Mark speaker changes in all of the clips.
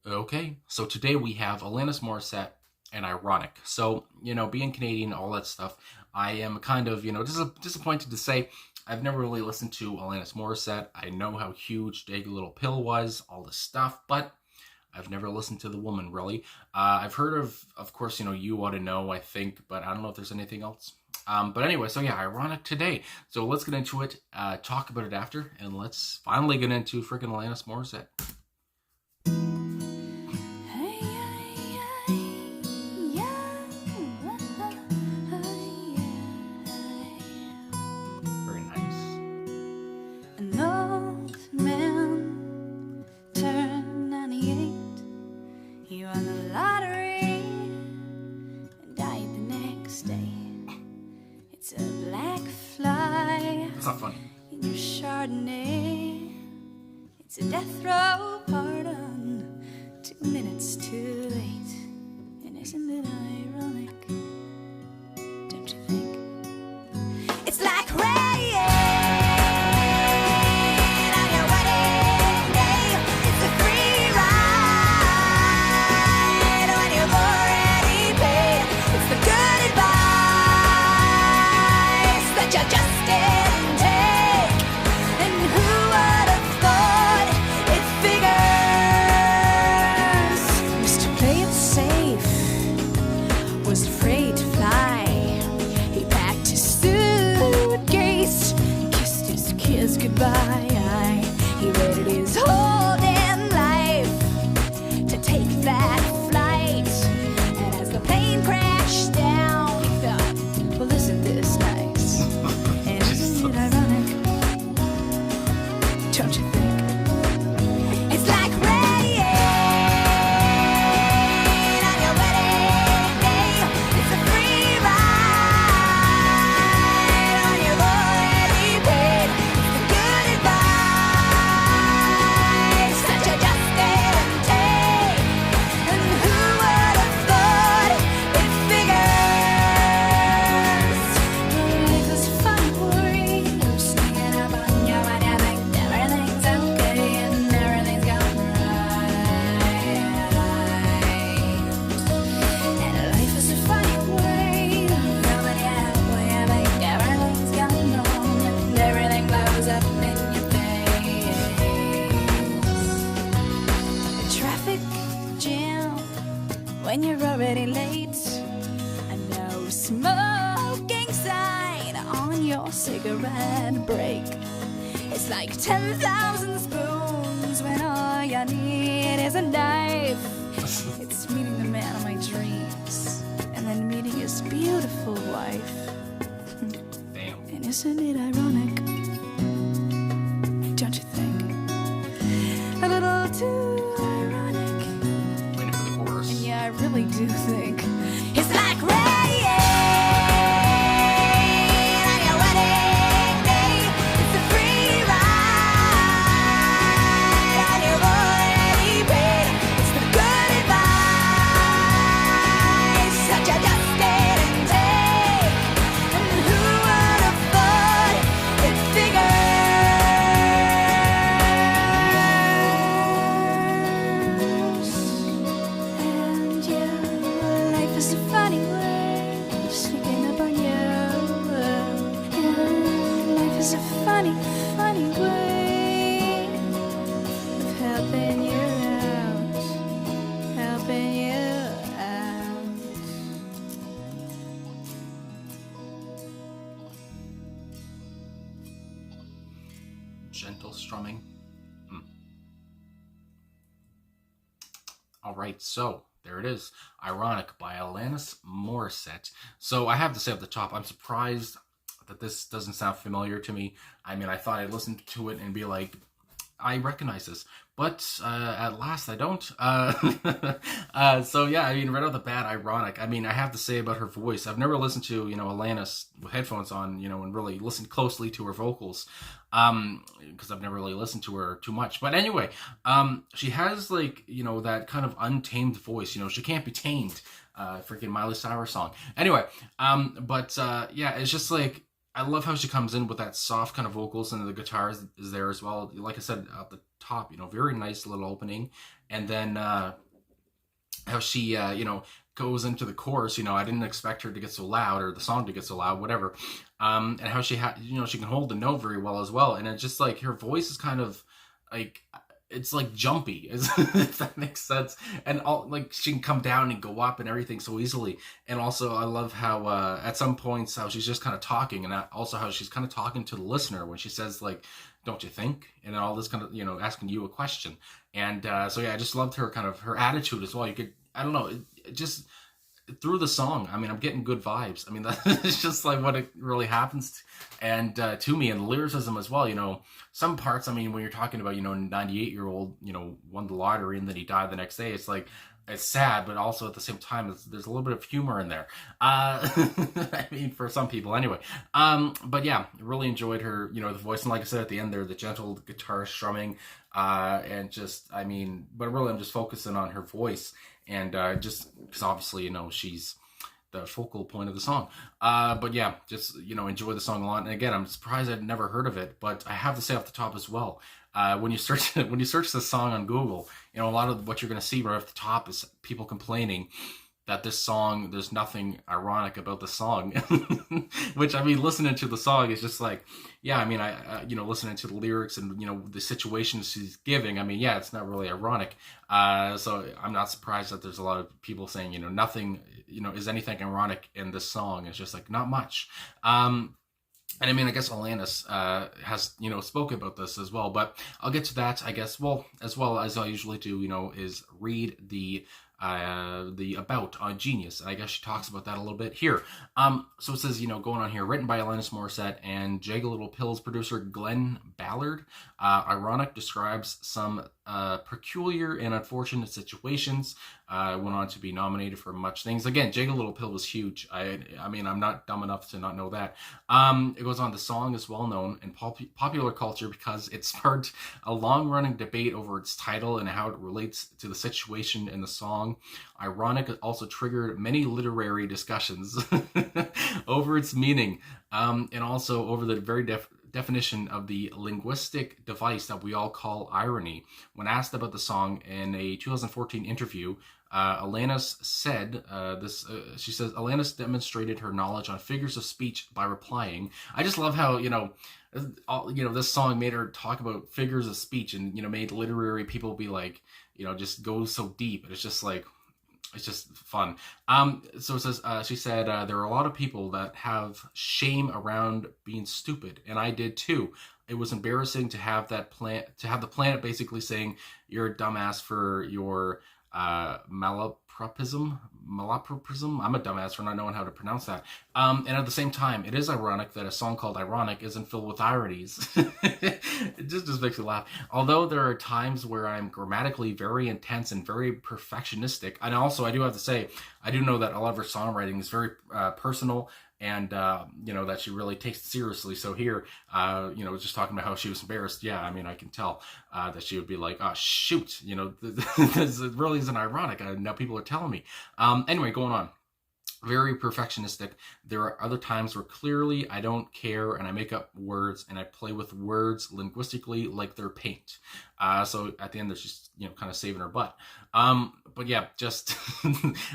Speaker 1: Okay, so today we have Alanis Morissette and Ironic. So, being Canadian, all that stuff, I am kind of, disappointed to say I've never really listened to Alanis Morissette. I know how huge Jagged Little Pill was, all this stuff, but I've never listened to the woman, really. I've heard of course, You Ought to Know, I think, but I don't know if there's anything else. But anyway, so yeah, Ironic today. So let's get into it, talk about it after, and let's finally get into freaking Alanis Morissette. Very nice.
Speaker 2: An old man turned 98. He won the lottery and died the next day. It's a black fly.
Speaker 1: That's not funny.
Speaker 2: In your Chardonnay. It's a death row pardon. 2 minutes too late. And isn't it ironic? Don't you think? It's like rain on your wedding day. It's a free ride when you've already paid. It's the good advice that you just didn't take. And who would have thought it figures? Mr. Play It Safe was afraid to fly. He packed his suitcase, kissed his kids goodbye. He waited his whole damn life to take that flight. And as the plane crashed down, he thought, well, isn't this nice? And isn't it ironic? Don't you think? It's like rain on your wedding day. It's a free ride when you've already paid. It's the good advice that you just didn't take. And who would have thought it figures? Life is a funny worry. You're sneaking up on you and you think everything's okay and everything's going right. And life is a funny way of coming out when you think everything's going wrong and everything blows up in your face. A traffic jam when you're already late. A no smoking sign on your cigarette break. It's like 10,000 spoons when all you need is a knife. It's meeting the man of my dreams and then meeting his beautiful wife.
Speaker 1: Damn.
Speaker 2: And isn't it ironic? Don't you think? A little too ironic.
Speaker 1: Waiting for the chorus.
Speaker 2: And yeah, I really do think it's like rain on your wedding day. It's a free ride and you've already paid. It's the good advice that you just didn't take. And who would have thought it figures? And yeah, life is a funny way of sneaking up on you. And life is a funny, funny way of helping you out, helping you out.
Speaker 1: Gentle strumming. All right, so there it is. Ironic by Alanis Morissette. So I have to say at the top, I'm surprised that this doesn't sound familiar to me. I mean, I thought I'd listen to it and be like, I recognize this, but at last I don't. So yeah, I mean, right off the bat, ironic. I mean, I have to say about her voice, I've never listened to, Alanis with headphones on, and really listened closely to her vocals, because I've never really listened to her too much. But anyway, she has that kind of untamed voice. She can't be tamed. Freaking Miley Cyrus song. Anyway, yeah, it's just like, I love how she comes in with that soft kind of vocals, and the guitar is there as well. Like I said at the top, very nice little opening. and then how she goes into the chorus. I didn't expect her to get so loud, or the song to get so loud, whatever. And how she she can hold the note very well as well, and it's just like her voice is kind of like, it's like jumpy, if that makes sense. And all, like, she can come down and go up and everything so easily. And also I love how at some points how she's just kind of talking, and also how she's kind of talking to the listener when she says, like, don't you think, and all this kind of, asking you a question. And so yeah, I just loved her kind of her attitude as well. You could, I don't know, it just through the song, I mean, I'm getting good vibes. I mean, that's just like what it really happens to me, and the lyricism as well. Some parts, I mean, when you're talking about, 98-year-old, won the lottery and then he died the next day, it's like, it's sad, but also at the same time, there's a little bit of humor in there. I mean, for some people anyway. But yeah, really enjoyed her, the voice. And like I said, at the end there, the gentle guitar strumming, and just, I mean, but really I'm just focusing on her voice. And just because obviously, she's the focal point of the song. But yeah, just, enjoy the song a lot. And again, I'm surprised I'd never heard of it, but I have to say off the top as well, when you search this song on Google, a lot of what you're going to see right off the top is people complaining that this song, there's nothing ironic about the song. Which, I mean, listening to the song is just like, yeah, I mean, I listening to the lyrics and, the situations she's giving, I mean, yeah, it's not really ironic. So I'm not surprised that there's a lot of people saying, nothing, is anything ironic in this song. It's just like, not much. And I mean, I guess Alanis has, spoken about this as well, but I'll get to that, I guess. Well, as I usually do, is read the about on Genius. I guess she talks about that a little bit here. So it says, going on here, written by Alanis Morissette and Jagged Little Pill's producer Glenn Ballard. Ironic describes some peculiar and unfortunate situations. Went on to be nominated for much things. Again, Jagged Little Pill was huge. I mean, I'm not dumb enough to not know that. It goes on, the song is well known in popular culture because it sparked a long-running debate over its title and how it relates to the situation in the song. Ironic also triggered many literary discussions over its meaning, and also over the very definition of the linguistic device that we all call irony. When asked about the song in a 2014 interview, Alanis said she says, Alanis demonstrated her knowledge on figures of speech by replying. I just love how, this song made her talk about figures of speech, and, made literary people be like, just go so deep. And it's just like, it's just fun. So it says, she said, there are a lot of people that have shame around being stupid, and I did too. It was embarrassing to have the planet basically saying you're a dumbass for your malapropism. I'm a dumbass for not knowing how to pronounce that. And at the same time, it is ironic that a song called Ironic isn't filled with ironies. It just makes me laugh. Although there are times where I'm grammatically very intense and very perfectionistic. And also, I do have to say, I do know that a lot of her songwriting is very personal, and that she really takes it seriously. So here, just talking about how she was embarrassed. Yeah, I mean, I can tell that she would be like, oh shoot, this really isn't ironic. Now people are telling me. Anyway, going on. Very perfectionistic. There are other times where clearly I don't care, and I make up words, and I play with words linguistically like they're paint. So at the end, there's just, kind of saving her butt. But yeah, just,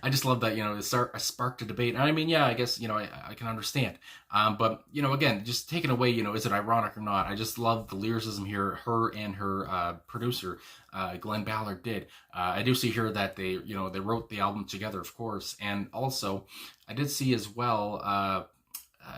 Speaker 1: I just love that, it sparked a debate. And I mean, yeah, I guess, I can understand. But, again, just taking away, is it ironic or not? I just love the lyricism here, her and her producer, Glenn Ballard did. I do see here that they wrote the album together, of course. And also, I did see as well, I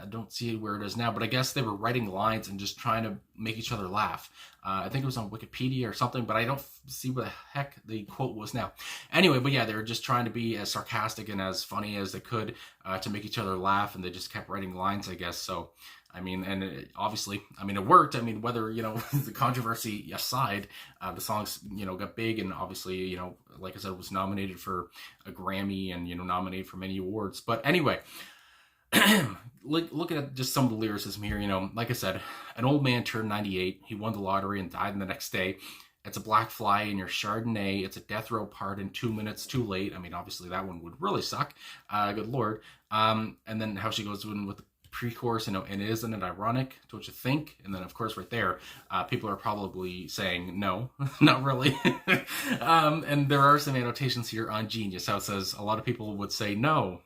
Speaker 1: don't see where it is now, but I guess they were writing lines and just trying to make each other laugh. I think it was on Wikipedia or something, but I don't see what the heck the quote was now. Anyway, but yeah, they were just trying to be as sarcastic and as funny as they could to make each other laugh, and they just kept writing lines, I guess. So, I mean, and obviously, I mean, it worked. I mean, whether, the controversy aside, the songs, got big, and obviously, like I said, was nominated for a Grammy and, nominated for many awards. But anyway, looking at just some of the lyricism here, like I said, an old man turned 98. He won the lottery and died the next day. It's a black fly in your Chardonnay. It's a death row pardon 2 minutes too late. I mean, obviously that one would really suck. Good Lord. And then how she goes in with pre-chorus, and isn't it ironic, don't you think? And then of course right there, people are probably saying no, not really. And there are some annotations here on Genius, how it says a lot of people would say no.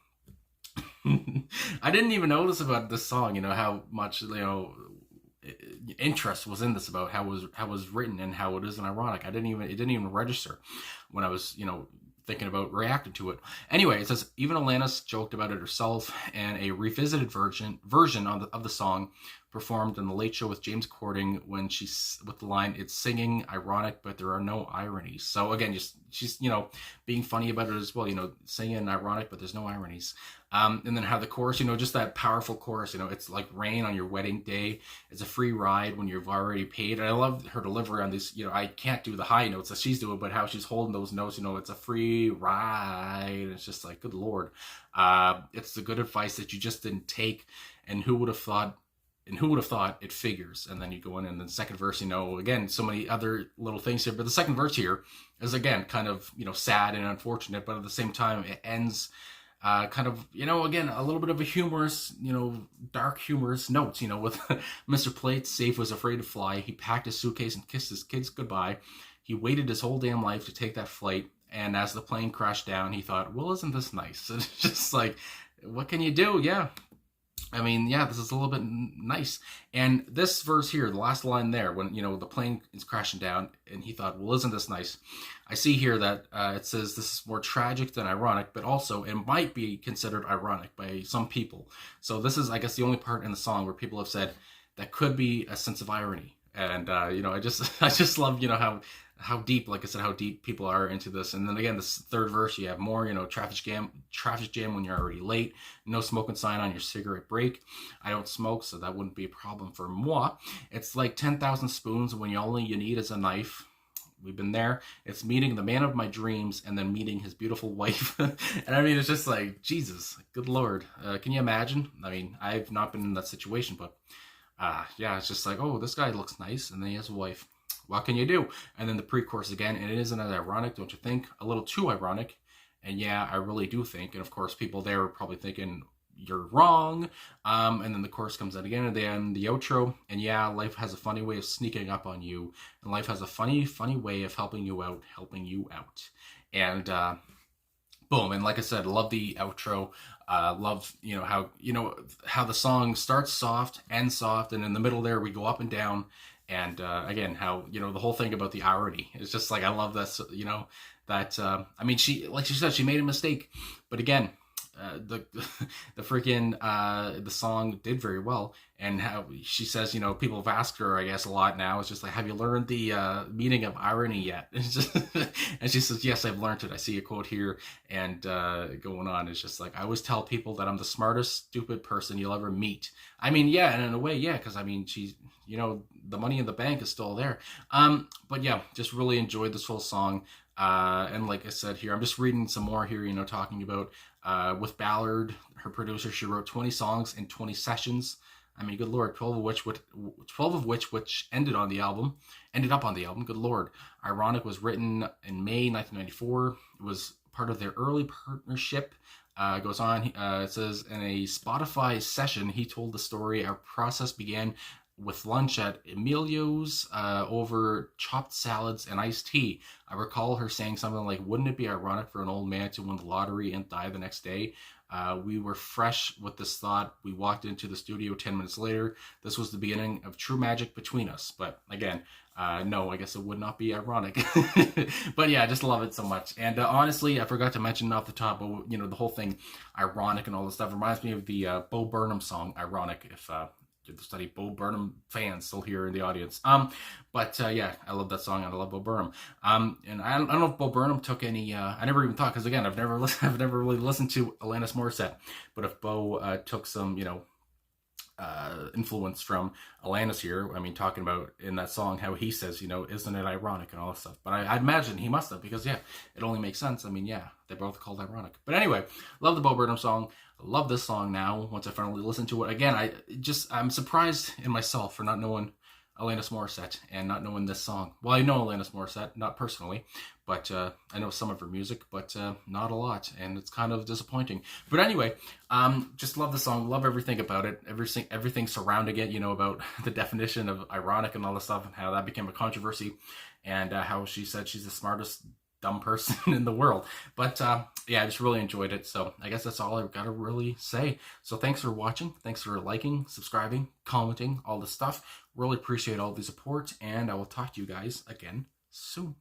Speaker 1: I didn't even notice about this song, how much, interest was in this, about how it was written and how it isn't ironic. It didn't even register when I was, thinking about reacting to it. Anyway, it says even Alanis joked about it herself, and a revisited version of the song performed in the Late Show with James Corden when with the line, "It's singing ironic, but there are no ironies." So again, she's being funny about it as well. Singing ironic, but there's no ironies. And then how the chorus, just that powerful chorus. It's like rain on your wedding day. It's a free ride when you've already paid. And I love her delivery on this. I can't do the high notes that she's doing, but how she's holding those notes. It's a free ride. It's just like, good Lord. It's the good advice that you just didn't take. And who would have thought? It figures. And then you go in, and then the second verse, again, so many other little things here. But the second verse here is, again, kind of, sad and unfortunate. But at the same time, it ends kind of, again, a little bit of a humorous, dark humorous notes, with Mr. Plate safe was afraid to fly. He packed his suitcase and kissed his kids goodbye. He waited his whole damn life to take that flight. And as the plane crashed down, he thought, well, isn't this nice? And it's just like, what can you do? Yeah. This is a little bit nice. And this verse here, the last line there, when, the plane is crashing down, and he thought, well, isn't this nice? I see here that it says this is more tragic than ironic, but also it might be considered ironic by some people. So this is, I guess, the only part in the song where people have said that could be a sense of irony. And, I just love, how deep, like I said, how deep people are into this. And then again, this third verse, you have more, traffic jam when you're already late, no smoking sign on your cigarette break. I don't smoke, so that wouldn't be a problem for moi. It's like 10,000 spoons when all you need is a knife. We've been there. It's meeting the man of my dreams and then meeting his beautiful wife. And it's just like, Jesus, good Lord. Can you imagine? I've not been in that situation, but it's just like, oh, this guy looks nice, and then he has a wife. What can you do? And then the pre-chorus again, and it isn't as ironic, don't you think? A little too ironic. And yeah, I really do think. And of course, people there are probably thinking, you're wrong. And then the chorus comes out again at the end, the outro. And yeah, life has a funny way of sneaking up on you. And life has a funny, funny way of helping you out. And boom. And like I said, love the outro. Love, how the song starts soft, ends soft. And in the middle there, we go up and down. And again, how, the whole thing about the irony is just like, I love this, she said, she made a mistake. But again, the song did very well. And how she says, people have asked her, I guess, a lot now. It's just like, have you learned the meaning of irony yet? It's just, and she says, yes, I've learned it. I see a quote here, and going on. It's just like, I always tell people that I'm the smartest, stupid person you'll ever meet. And in a way, yeah, because she's, the money in the bank is still there. But yeah, just really enjoyed this whole song. And like I said here, I'm just reading some more here, talking about with Ballard, her producer, she wrote 20 songs in 20 sessions. Good Lord, 12 of which ended up on the album. Good Lord. Ironic was written in May 1994. It was part of their early partnership. Goes on, it says, in a Spotify session, he told the story. Our process began with lunch at Emilio's over chopped salads and iced tea. I recall her saying something like, wouldn't it be ironic for an old man to win the lottery and die the next day? We were fresh with this thought. We walked into the studio 10 minutes later. This was the beginning of true magic between us. But again, no, I guess it would not be ironic. But yeah, I just love it so much. And honestly, I forgot to mention off the top, but the whole thing, ironic and all this stuff, reminds me of the Bo Burnham song, Ironic, if there's any Bo Burnham fans still here in the audience. But yeah, I love that song, and I love Bo Burnham. And I don't know if Bo Burnham took any, I never even thought, because again, I've never really listened to Alanis Morissette, but if Bo took some, influence from Alanis here, talking about in that song how he says, isn't it ironic and all that stuff. But I imagine he must have, because yeah, it only makes sense. Yeah, they're both called ironic. But anyway, love the Bo Burnham song. I love this song now, once I finally listened to it. Again, I'm surprised in myself for not knowing Alanis Morissette and not knowing this song. Well, I know Alanis Morissette, not personally, but I know some of her music, but not a lot, and it's kind of disappointing. But anyway, just love the song, love everything about it, everything surrounding it, you know, about the definition of ironic and all this stuff, and how that became a controversy, and how she said she's the smartest dumb person in the world. But yeah, I just really enjoyed it. So I guess that's all I've got to really say. So thanks for watching. Thanks for liking, subscribing, commenting, all this stuff. Really appreciate all the support, and I will talk to you guys again soon.